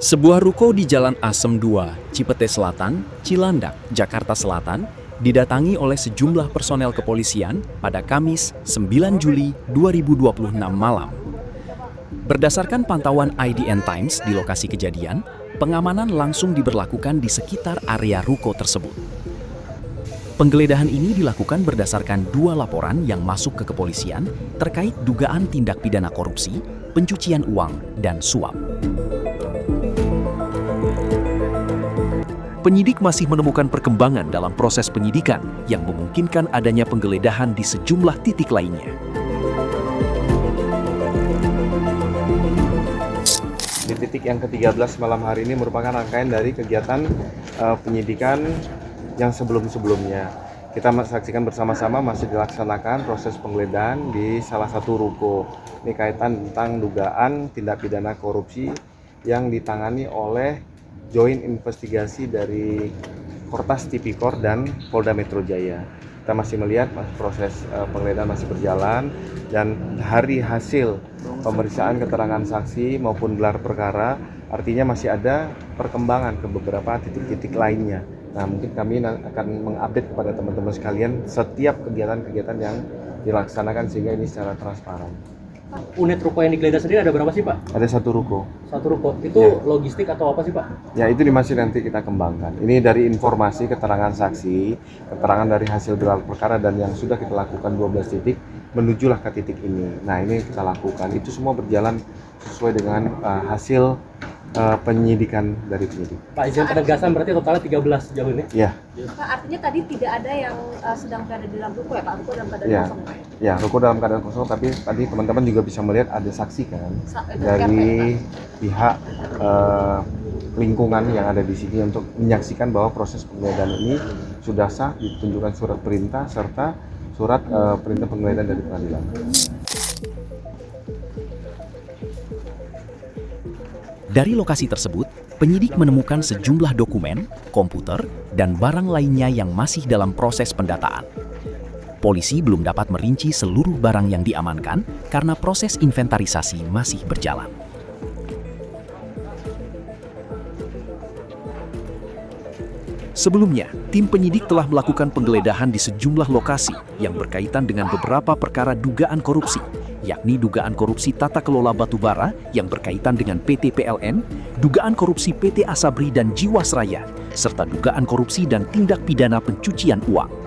Sebuah ruko di Jalan Asem 2, Cipete Selatan, Cilandak, Jakarta Selatan, didatangi oleh sejumlah personel kepolisian pada Kamis 9 Juli 2026 malam. Berdasarkan pantauan IDN Times di lokasi kejadian, pengamanan langsung diberlakukan di sekitar area ruko tersebut. Penggeledahan ini dilakukan berdasarkan 2 laporan yang masuk ke kepolisian terkait dugaan tindak pidana korupsi, pencucian uang, dan suap. Penyidik masih menemukan perkembangan dalam proses penyidikan yang memungkinkan adanya penggeledahan di sejumlah titik lainnya. Di titik yang ke-13 malam hari ini merupakan rangkaian dari kegiatan penyidikan yang sebelum-sebelumnya. Kita saksikan bersama-sama masih dilaksanakan proses penggeledahan di salah satu ruko. Ini kaitan tentang dugaan tindak pidana korupsi yang ditangani oleh Joint Investigasi dari Kortas Tipikor dan Polda Metro Jaya. Kita masih melihat proses penggeledahan masih berjalan dan dari hasil pemeriksaan keterangan saksi maupun gelar perkara artinya masih ada perkembangan ke beberapa titik-titik lainnya. Nah, mungkin kami akan mengupdate kepada teman-teman sekalian setiap kegiatan-kegiatan yang dilaksanakan sehingga ini secara transparan. Unit ruko yang digeledah sendiri ada berapa sih, Pak? Ada satu ruko. Satu ruko. Itu Ya. Logistik atau apa sih, Pak? Ya, itu masih nanti kita kembangkan. Ini dari informasi, keterangan saksi, keterangan dari hasil gelar perkara dan yang sudah kita lakukan 12 titik, menujulah ke titik ini. Nah, ini kita lakukan. Itu semua berjalan sesuai dengan hasil penyidikan dari penyidik. Pak, izin penegasan berarti totalnya 13 sejauh ini? Ya. Pak, artinya tadi tidak ada yang sedang berada di dalam ruko ya Pak? Ruko dalam keadaan Ya. kosong Pak? Ya, ruko dalam keadaan kosong, tapi tadi teman-teman juga bisa melihat ada saksi kan Itu dari pihak lingkungan yang ada di sini untuk menyaksikan bahwa proses penggeledahan ini sudah sah, ditunjukkan surat perintah serta surat perintah penggeledahan dari pengadilan. Dari lokasi tersebut, penyidik menemukan sejumlah dokumen, komputer, dan barang lainnya yang masih dalam proses pendataan. Polisi belum dapat merinci seluruh barang yang diamankan karena proses inventarisasi masih berjalan. Sebelumnya, tim penyidik telah melakukan penggeledahan di sejumlah lokasi yang berkaitan dengan beberapa perkara dugaan korupsi, yakni dugaan korupsi tata kelola batubara yang berkaitan dengan PT PLN, dugaan korupsi PT Asabri dan Jiwasraya, serta dugaan korupsi dan tindak pidana pencucian uang.